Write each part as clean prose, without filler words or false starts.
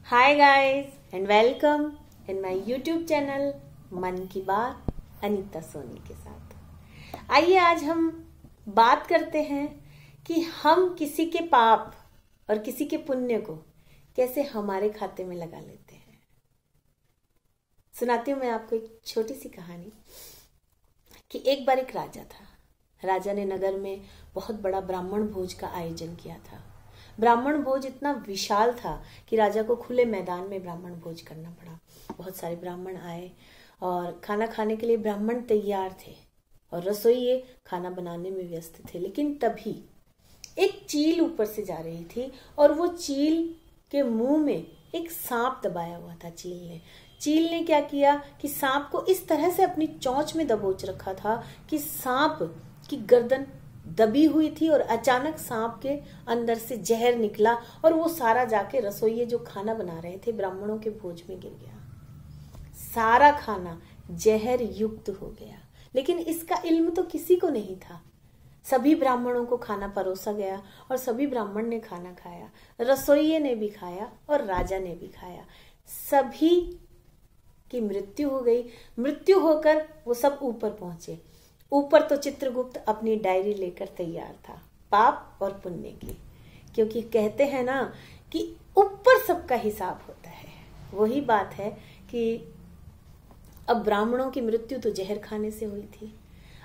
Hi guys and welcome in my YouTube channel मन की बात अनीता सोनी के साथ। आइए आज हम बात करते हैं कि हम किसी के पाप और किसी के पुण्य को कैसे हमारे खाते में लगा लेते हैं। सुनाती हूँ मैं आपको एक छोटी सी कहानी कि एक बार एक राजा था। राजा ने नगर में बहुत बड़ा ब्राह्मण भोज का आयोजन किया था। ब्राह्मण भोज इतना विशाल था कि राजा को खुले मैदान में ब्राह्मण भोज करना पड़ा। बहुत सारे ब्राह्मण आए और खाना खाने के लिए ब्राह्मण तैयार थे और रसोइये खाना बनाने में व्यस्त थे। लेकिन तभी एक चील ऊपर से जा रही थी और वो चील के मुंह में एक सांप दबाया हुआ था। चील ने क्या किया कि सांप को इस तरह से अपनी चोंच में दबोच रखा था कि सांप की गर्दन दबी हुई थी और अचानक सांप के अंदर से जहर निकला और वो सारा जाके रसोइये जो खाना बना रहे थे ब्राह्मणों के भोज में गिर गया। सारा खाना जहर युक्त हो गया, लेकिन इसका इल्म तो किसी को नहीं था। सभी ब्राह्मणों को खाना परोसा गया और सभी ब्राह्मण ने खाना खाया, रसोइये ने भी खाया और राजा ने भी खाया। सभी की मृत्यु हो गई। मृत्यु होकर वो सब ऊपर पहुंचे। ऊपर तो चित्रगुप्त अपनी डायरी लेकर तैयार था पाप और पुण्य की, क्योंकि कहते हैं ना कि ऊपर सबका हिसाब होता है। वही बात है कि अब ब्राह्मणों की मृत्यु तो जहर खाने से हुई थी।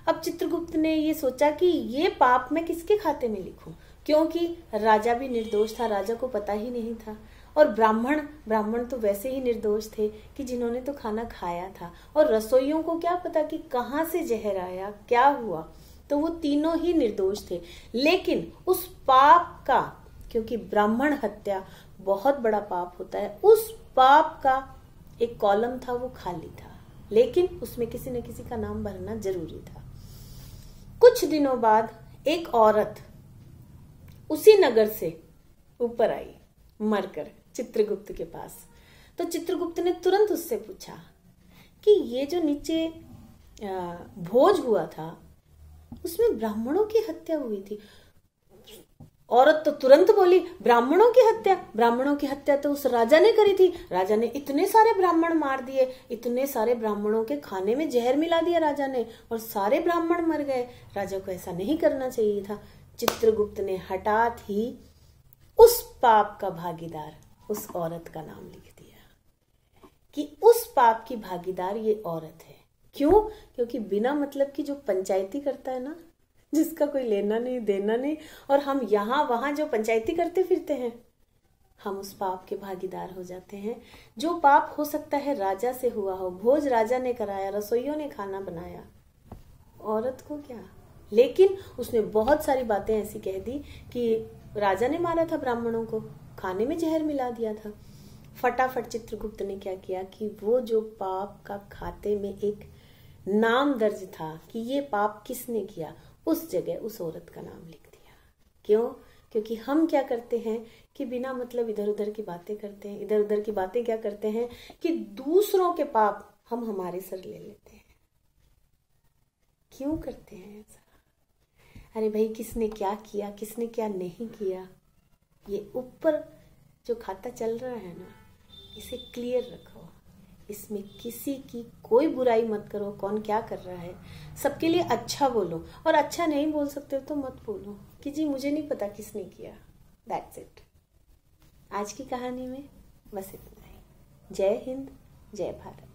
अब चित्रगुप्त ने ये सोचा कि ये पाप मैं किसके खाते में लिखूं, क्योंकि राजा भी निर्दोष था, राजा को पता ही नहीं था। और ब्राह्मण तो वैसे ही निर्दोष थे कि जिन्होंने तो खाना खाया था, और रसोइयों को क्या पता कि कहाँ से जहर आया, क्या हुआ। तो वो तीनों ही निर्दोष थे। लेकिन उस पाप का, क्योंकि ब्राह्मण हत्या बहुत बड़ा पाप होता है, उस पाप का एक कॉलम था, वो खाली था, लेकिन उसमें किसी न किसी का नाम भरना जरूरी था। कुछ दिनों बाद एक औरत उसी नगर से ऊपर आई मरकर चित्रगुप्त के पास। तो चित्रगुप्त ने तुरंत उससे पूछा कि ये जो नीचे भोज हुआ था उसमें ब्राह्मणों की हत्या हुई थी। औरत तो तुरंत बोली, ब्राह्मणों की हत्या तो उस राजा ने करी थी। राजा ने इतने सारे ब्राह्मण मार दिए, इतने सारे ब्राह्मणों के खाने में जहर मिला दिया राजा ने, और सारे ब्राह्मण मर गए। राजा को ऐसा नहीं करना चाहिए था। चित्रगुप्त ने हठात ही उस पाप का भागीदार उस औरत का नाम लिख दिया कि उस पाप की भागीदार ये औरत है। क्यों? क्योंकि बिना मतलब की जो पंचायती करता है ना, जिसका कोई लेना नहीं देना नहीं, और हम यहाँ वहां जो पंचायती करते फिरते हैं, हम उस पाप के भागीदार हो जाते हैं। जो पाप हो सकता है राजा से हुआ हो, भोज राजा ने कराया, रसोइयों ने खाना बनाया, औरत को क्या। लेकिन उसने बहुत सारी बातें ऐसी कह दी कि राजा ने मारा था ब्राह्मणों को, खाने में जहर मिला दिया था। फटाफट चित्रगुप्त ने क्या किया कि वो जो पाप का खाते में एक नाम दर्ज था कि ये पाप किसने किया, उस जगह उस औरत का नाम लिख दिया। क्यों? क्योंकि हम क्या करते हैं कि बिना मतलब इधर उधर की बातें करते हैं। इधर उधर की बातें क्या करते हैं कि दूसरों के पाप हम हमारे सर ले लेते हैं। क्यों करते हैं ऐसा? अरे भाई, किसने क्या किया, किसने क्या नहीं किया, ये ऊपर जो खाता चल रहा है ना, इसे क्लियर रखो। इसमें किसी की कोई बुराई मत करो। कौन क्या कर रहा है, सबके लिए अच्छा बोलो, और अच्छा नहीं बोल सकते तो मत बोलो कि जी मुझे नहीं पता किसने किया। That's it. आज की कहानी में बस इतना ही। जय हिंद, जय भारत।